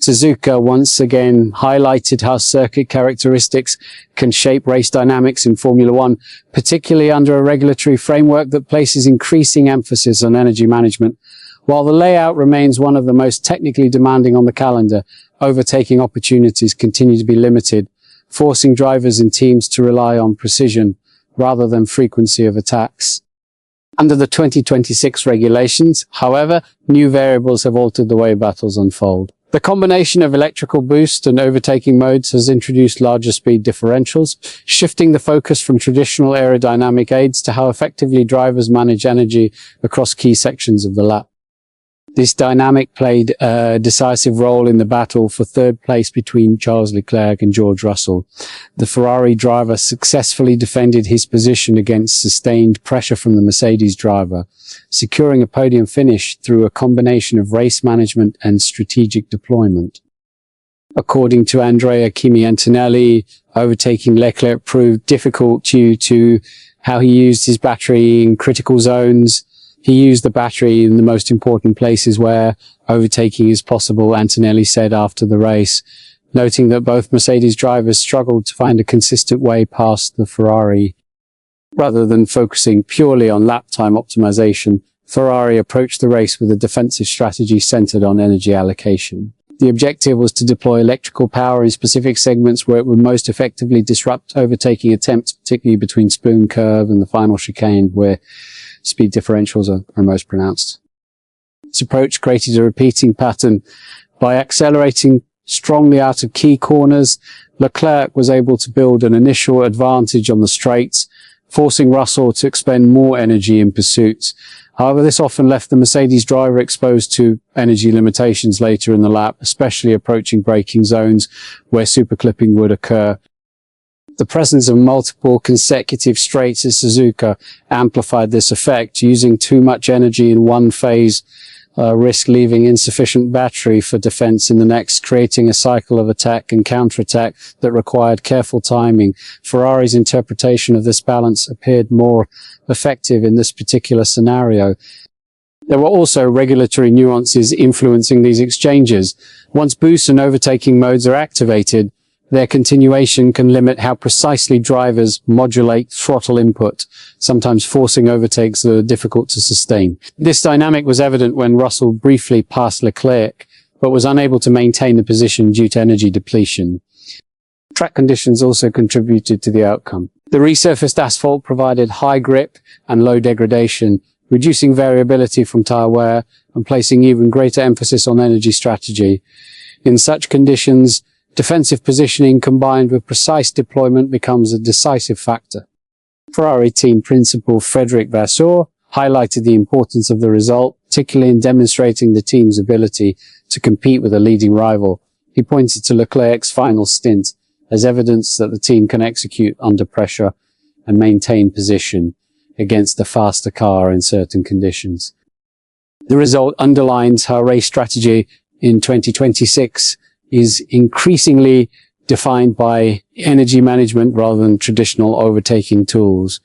Suzuka once again highlighted how circuit characteristics can shape race dynamics in Formula One, particularly under a regulatory framework that places increasing emphasis on energy management. While the layout remains one of the most technically demanding on the calendar, overtaking opportunities continue to be limited, forcing drivers and teams to rely on precision rather than frequency of attacks. Under the 2026 regulations, however, new variables have altered the way battles unfold. The combination of electrical boost and overtaking modes has introduced larger speed differentials, shifting the focus from traditional aerodynamic aids to how effectively drivers manage energy across key sections of the lap. This dynamic played a decisive role in the battle for third place between Charles Leclerc and George Russell. The Ferrari driver successfully defended his position against sustained pressure from the Mercedes driver, securing a podium finish through a combination of race management and strategic deployment. According to Andrea Kimi Antonelli, overtaking Leclerc proved difficult due to how he used his battery in critical zones. He used the battery in the most important places where overtaking is possible, Antonelli said after the race, noting that both Mercedes drivers struggled to find a consistent way past the Ferrari. Rather than focusing purely on lap time optimization, Ferrari approached the race with a defensive strategy centered on energy allocation. The objective was to deploy electrical power in specific segments where it would most effectively disrupt overtaking attempts, particularly between Spoon Curve and the final chicane, where speed differentials are most pronounced. This approach created a repeating pattern. By accelerating strongly out of key corners, Leclerc was able to build an initial advantage on the straights, forcing Russell to expend more energy in pursuit. However, this often left the Mercedes driver exposed to energy limitations later in the lap, especially approaching braking zones where superclipping would occur. The presence of multiple consecutive straights at Suzuka amplified this effect. Using too much energy in one phase risked leaving insufficient battery for defense in the next, creating a cycle of attack and counterattack that required careful timing. Ferrari's interpretation of this balance appeared more effective in this particular scenario. There were also regulatory nuances influencing these exchanges. Once boost and overtaking modes are activated, their continuation can limit how precisely drivers modulate throttle input, sometimes forcing overtakes that are difficult to sustain. This dynamic was evident when Russell briefly passed Leclerc, but was unable to maintain the position due to energy depletion. Track conditions also contributed to the outcome. The resurfaced asphalt provided high grip and low degradation, reducing variability from tire wear and placing even greater emphasis on energy strategy. In such conditions, defensive positioning combined with precise deployment becomes a decisive factor. Ferrari team principal Frédéric Vasseur highlighted the importance of the result, particularly in demonstrating the team's ability to compete with a leading rival. He pointed to Leclerc's final stint as evidence that the team can execute under pressure and maintain position against a faster car in certain conditions. The result underlines how race strategy in 2026 is increasingly defined by energy management rather than traditional overtaking tools.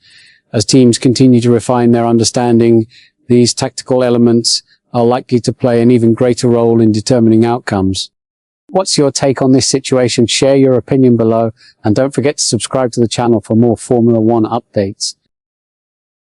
As teams continue to refine their understanding, these tactical elements are likely to play an even greater role in determining outcomes. What's your take on this situation? Share your opinion below, and don't forget to subscribe to the channel for more Formula One updates.